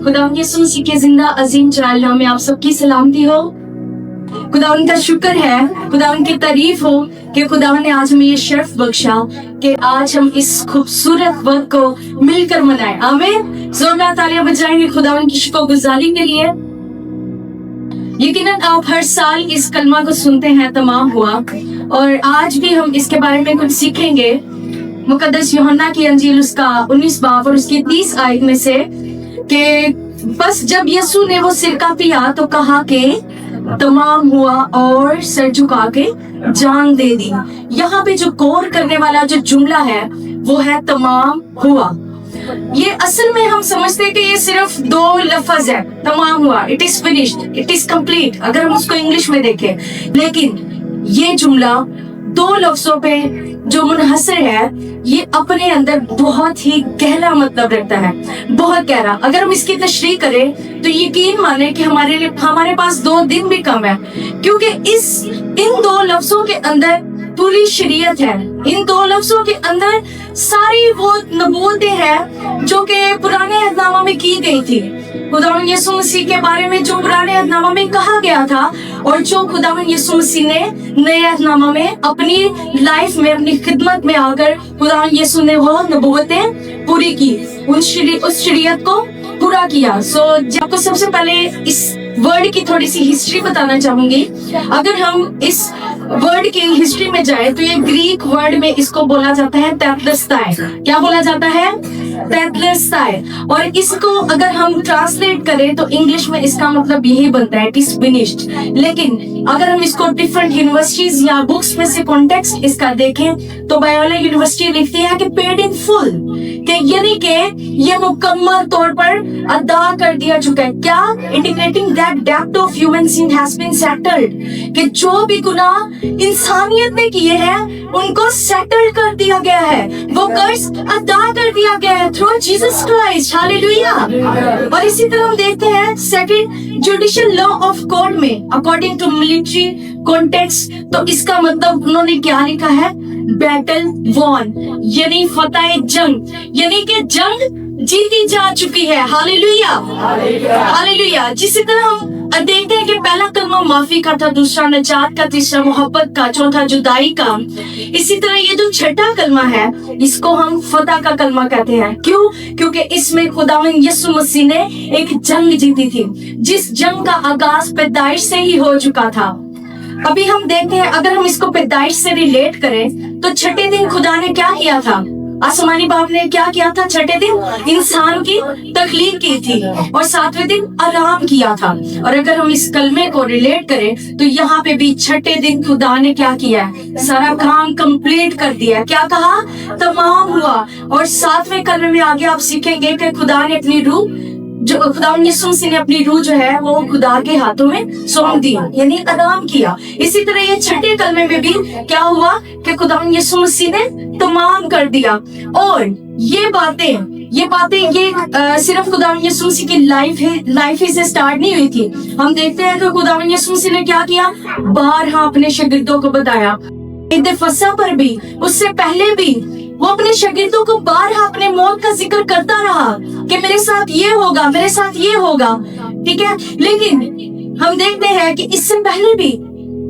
खुदावंद यीशु मसीह के जिंदा अजीम जलाल नाम में आप सबकी सलामती हो। खुदावंद का शुक्र है, खुदावंद की तारीफ हो कि खुदावंद ने आज हमें ये शर्फ बख्शा कि आज हम इस खूबसूरत वक्त को मिलकर मनाएं। आमीन। जोरदार तालियां बजाएंगे खुदावंद की शुक्रगुजारी के लिए। यकीनन आप हर साल इस कलमा को सुनते हैं, तमाम हुआ, और आज भी हम इसके बारे में कुछ सीखेंगे। मुकद्दस यूहन्ना की अंजील उसका 19 बाब और उसकी 30 आयत में से कि बस जब यीशु ने वो सिरका पिया तो कहा कि तमाम हुआ और सर झुका के जान दे दी। यहाँ पे जो गौर करने वाला जो जुमला है वो है तमाम हुआ। ये असल में हम समझते हैं कि ये सिर्फ 2 लफ्ज है, तमाम हुआ, it is finished, it is complete, अगर हम उसको इंग्लिश में देखें। लेकिन ये जुमला 2 लफ्जों पे जो मुनहसर है, ये अपने अंदर बहुत ही गहरा मतलब रखता है, बहुत गहरा। अगर हम इसकी तशरीह करें तो यकीन माने कि हमारे पास 2 दिन भी कम है, क्योंकि इन 2 लफ्जों के अंदर पूरी शरीयत है। इन 2 लफ्जों के अंदर सारी वो नबूवतें हैं जो कि पुराने अहदनामा में की गई थी। खुदावंद यीशु मसीह के बारे में जो पुराने अहदनामा में कहा गया था और जो खुदावंद यीशु मसीह ने नए अहदनामा में अपनी लाइफ में, अपनी खिदमत में आकर खुदावंद यीशु ने वो नबूवतें पूरी की, उस शरीयत को पूरा किया। आपको सबसे पहले इस वर्ड की थोड़ी सी हिस्ट्री बताना चाहूंगी। अगर हम इस वर्ड की हिस्ट्री में जाए तो ये ग्रीक वर्ड में इसको बोला जाता है तेतलस्ताई। क्या बोला जाता है? तेतलस्ताई। और इसको अगर हम ट्रांसलेट करें तो इंग्लिश में इसका मतलब यही बनता है, इट इज फिनिश्ड। लेकिन अगर हम इसको डिफरेंट यूनिवर्सिटीज या बुक्स में से कॉन्टेक्स्ट इसका देखें तो बायोला यूनिवर्सिटी लिखती है कि पेड इन फुल, यानी कि ये मुकम्मल तौर पर अदा कर दिया चुका है। क्या? Indicating that depth of human sin has been settled, कि जो भी गुनाह इंसानियत ने किए हैं उनको सेटल कर दिया गया है, वो कर्ज अदा कर दिया गया है थ्रू जीसस क्राइस्ट। हालेलुया। और इसी तरह हम देखते हैं second judicial law of code में अकॉर्डिंग टू मिलिट्री कॉन्टेक्स्ट, तो इसका मतलब उन्होंने क्या लिखा है? बैटल वॉन, यानी फतेह जंग, यानी कि जंग जीती जा चुकी है। Hallelujah, hallelujah. जिसी तरह हम देखते हैं कि पहला कलमा माफी का था, दूसरा नजात का, तीसरा मोहब्बत का, चौथा जुदाई का। इसी तरह ये जो छठा कलमा है इसको हम फतह का कलमा कहते हैं। क्यों? क्योंकि इसमें खुदावंद यीशु मसीह ने एक जंग जीती थी, जिस जंग का आगाज पैदाइश से ही हो चुका था। अभी हम देखते हैं, अगर हम इसको पैदाइश से रिलेट करें तो छठे दिन खुदा ने क्या किया था? आसमानी बाप ने क्या किया था? छठे दिन इंसान की तख्लीक की थी और 7वें दिन आराम किया था। और अगर हम इस कलमे को रिलेट करें तो यहाँ पे भी छठे दिन खुदा ने क्या किया है? सारा काम कंप्लीट कर दिया। क्या कहा? तमाम हुआ। और 7वें कलमे में आगे आप सीखेंगे कि खुदा ने अपनी रूह, जो खुदावंद यीशु मसीह ने अपनी रूह जो है वो खुदा के हाथों में सौंप दी, यानी आराम किया। इसी तरह ये छठे कलमे में भी क्या हुआ कि खुदावंद यीशु मसीह ने तमाम कर दिया। और ये बातें सिर्फ खुदावंद यीशु मसीह की लाइफ ही से स्टार्ट नहीं हुई थी। हम देखते हैं कि खुदावंद यीशु मसीह ने क्या किया? बारहा अपने शागिर्दों को बताया। ईद फसह पर भी, उससे पहले भी वो अपने शागिर्दों को बारहा अपने मौत का जिक्र करता रहा कि मेरे साथ ये होगा, मेरे साथ ये होगा। ठीक है, लेकिन हम देखते हैं कि इससे पहले भी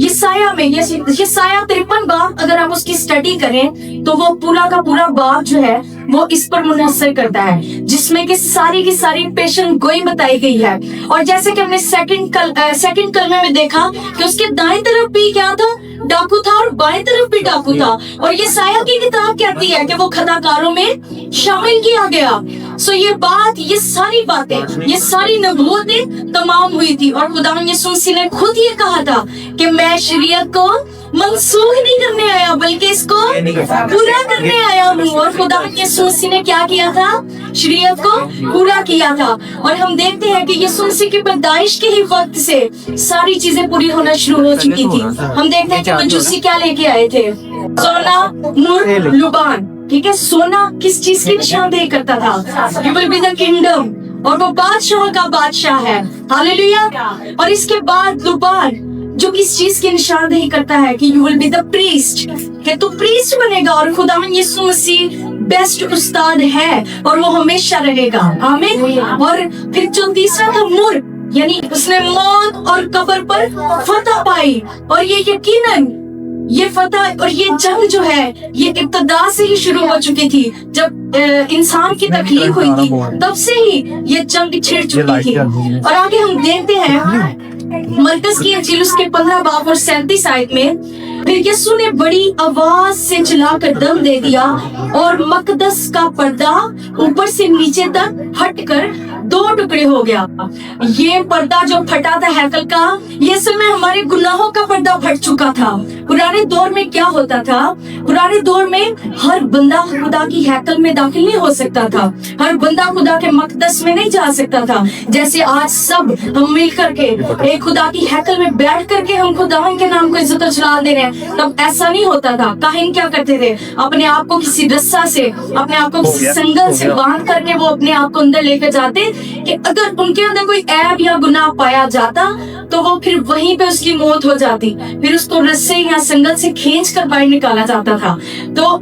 यशायाह में, यशायाह 53 बाब अगर आप उसकी स्टडी करें तो वो पूरा का पूरा बाब जो है वो इस पर मुनहसर करता है, जिसमें कि सारी की सारी पेशन गोई बताई गई है। और जैसे कि हमने सेकंड कलमे में देखा कि उसके दाएं तरफ भी क्या था? डाकू था, और बाएं तरफ भी डाकू था। और यशायाह की किताब कहती है कि वो खताकारों में शामिल किया गया। सो ये सारी बातें, ये सारी नबूवतें तमाम हुई थी। और खुदावंद यीशु मसीह ने खुद ये कहा था कि मैं शरीयत को मनसूख नहीं करने आया बल्कि इसको पूरा करने आया हूँ। और खुदावंद यीशु मसीह ने क्या किया था? शरीयत को पूरा किया था। और हम देखते हैं कि यीशु मसीह की पैदाइश के ही वक्त से सारी चीजें पूरी होना शुरू हो चुकी थी। हम देखते हैं कि मजूसी क्या लेके आए थे? सोना, मुर, लुबान। ठीक है, सोना किस चीज की निशानदेही करता था? You will be the kingdom, और वो बादशाह का बादशाह है। हालेलुया। और इसके बाद लुबान जो इस चीज की निशानदेही करता है कि you will be the priest, कि तू प्रीस्ट बनेगा। और खुदावंद यीशु मसीह बेस्ट उस्ताद है और वो हमेशा रहेगा। आमीन। और फिर जो तीसरा था मुर, यानी उसने मौत और कब्र पर फतह पाई। और ये यकीनन ये फतह और ये जंग जो है ये इब्तदा से ही शुरू हो चुकी थी। जब इंसान की तकलीफ हुई थी तब से ही ये जंग छिड़ चुकी थी। और आगे हम देखते हैं मरकज की इंजील उसके 15 बाब और 37 आयत में, फिर यीशु ने बड़ी आवाज से चिल्लाकर दम दे दिया और मकदस का पर्दा ऊपर से नीचे तक हटकर 2 टुकड़े हो गया। ये पर्दा जो फटा था हैकल का, ये समय हमारे गुनाहों का पर्दा फट चुका था। पुराने दौर में क्या होता था, पुराने दौर में हर बंदा खुदा की हैकल में दाखिल नहीं हो सकता था, हर बंदा खुदा के मकदस में नहीं जा सकता था। जैसे आज सब हम मिल करके एक खुदा की हैकल में बैठ करके हम खुदा के नाम को इज्जत चला दे रहे हैं, तब ऐसा नहीं होता था। काहिन क्या करते थे, अपने आप को किसी रस्सा से, अपने आप को किसी संगल से बांध करके वो अपने आप को अंदर लेकर जाते कि अगर उनके अंदर कोई ऐब या गुनाह पाया जाता तो वो फिर वहीं पे उसकी मौत हो जाती, फिर उसको रस्से या संगल से खींच कर बाहर निकाला जाता था। तो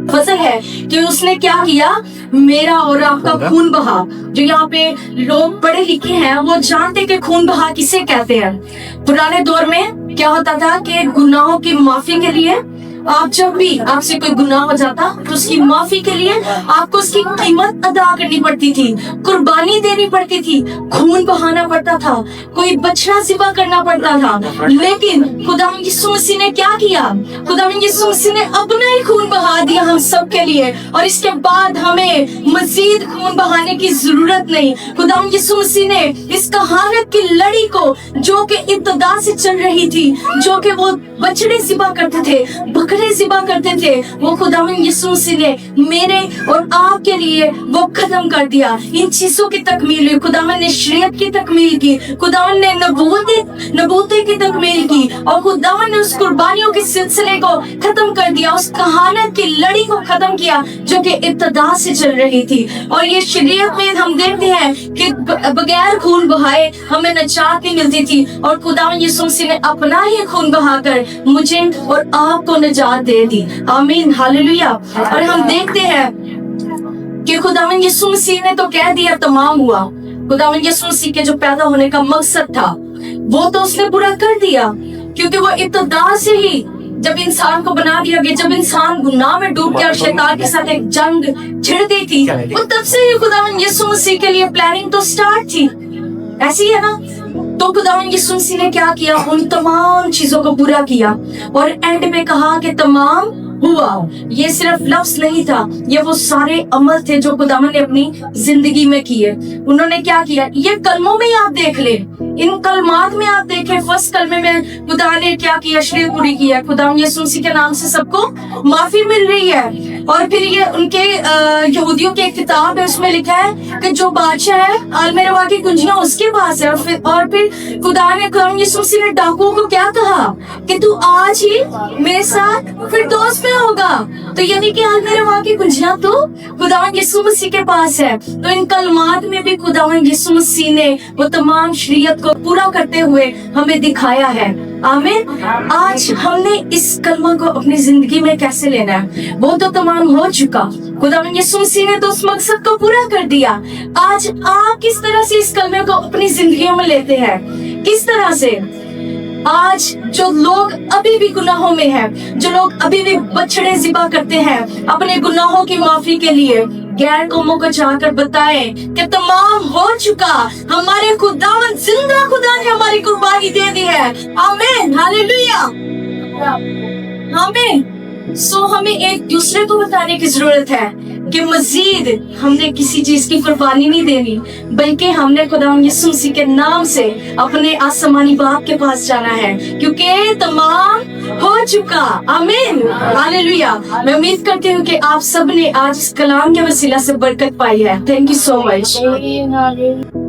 फजल है कि उसने क्या किया, मेरा और आपका खून बहा। जो यहाँ पे लोग पढ़े लिखे हैं वो जानते कि खून बहा किसे कहते हैं। पुराने दौर में क्या होता था कि गुनाहों की माफी के लिए आप जब भी आपसे कोई गुनाह हो जाता तो उसकी माफी के लिए आपको उसकी कीमत अदा करनी पड़ती थी, कुर्बानी देनी पड़ती थी, खून बहाना पड़ता था, कोई बछड़ा ज़िबा करना पड़ता था। लेकिन खुदावंद यीशु मसीह ने क्या किया, खुदावंद यीशु मसीह ने अपना ही खून बहा दिया हम सब के लिए, और इसके बाद हमें मजीद खून बहाने की जरूरत नहीं। खुदावंद यीशु मसीह ने इस कहावत की लड़ी को जो कि इब्तदा से चल रही थी, जो कि वो बछड़े ज़िबा करते थे, बकरे ज़िबा करते थे, वो खुदावंद यीशु मसीह ने मेरे और आपके लिए वो खत्म कर दिया। इन चीजों की तकमील हुई, खुदावंद ने शरीयत की तकमील की, खुदावंद ने नबूवत की तकमील की, और खुदावंद ने उस कुर्बानियों के सिलसिले को खत्म कर दिया, उस कहानत की लड़ी को खत्म किया जो कि इब्तदा से चल रही थी। और ये शरीयत में हम देखते हैं कि बगैर खून बहाए हमें निजात नहीं मिलती थी, और खुदावंद यीशु मसीह ने अपना ही खून बहाकर मुझे और आपको निजात दे दी। आमीन, हालेलुया। और हम देखते हैं कि खुदावंद यीशु मसीह ने तो कह दिया तमाम हुआ। खुदावंद यीशु मसीह के जो पैदा होने का मकसद था वो तो उसने पूरा कर दिया, क्योंकि वो इब्तिदा से ही जब इंसान को बना दिया गया, जब इंसान गुनाह में डूब गया और शैतान के साथ एक जंग छिड़ गई थी, वो तब से ही खुदावंद यीशु मसीह के लिए प्लानिंग तो स्टार्ट थी। ऐसी है ना। तो खुदावंद यीशु मसीह ने क्या किया, उन तमाम चीजों को पूरा किया और एंड में कहा कि तमाम हुआ। ये सिर्फ लफ्ज नहीं था, ये वो सारे अमल थे जो खुदावंद ने अपनी जिंदगी में किए। उन्होंने क्या किया, ये कलमों में आप देख ले, इन कलमात में आप देखें। फर्स्ट कलमे में खुदा ने क्या किया, शरीयत पूरी किया। खुदावंद यीशु मसीह के नाम से सबको माफी मिल रही है। और फिर ये उनके यहूदियों की एक किताब है, उसमें लिखा है कि जो बादशाह है आलमेरवा की कुंजियां उसके पास है। और फिर खुदावंद यीशु मसीह ने डाकुओं को क्या कहा कि तू आज ही मेरे साथ फिरदौस में होगा। तो यानी कि आलमेरवा की कुंजियां तो खुदावंद यीशु मसीह के पास है। तो इन कलमात में भी खुदावंद यीशु मसीह ने वो तमाम शरीयत को पूरा करते हुए हमें दिखाया है। आमीन। आज हमने इस कलमा को अपनी जिंदगी में कैसे लेना है, वो तो तमाम हो चुका। खुदावंद यीशु मसीह ने तो उस मकसद को पूरा कर दिया। आज आप किस तरह से इस कलमे को अपनी जिंदगी में लेते हैं, किस तरह से? आज जो लोग अभी भी गुनाहों में हैं, जो लोग अभी भी बछड़े ज़िबा करते हैं अपने गुनाहों की माफी के लिए, गैर कौमों को जाकर बताएं कि तमाम हो चुका, हमारे खुदावंद जिंदा खुदा ने हमारी कुर्बानी दे दी है। आमीन, हालेलुया, आमीन। सो हमें एक दूसरे को बताने की जरूरत है कि मजीद हमने किसी चीज की कुर्बानी नहीं देनी, बल्कि हमने खुदावंद यीशु मसीह के नाम से अपने आसमानी बाप के पास जाना है, क्योंकि तमाम हो चुका। आमीन, हालेलुया। मैं उम्मीद करती हूँ कि आप सब ने आज इस कलाम के वसीला से बरकत पाई है। Thank you so much.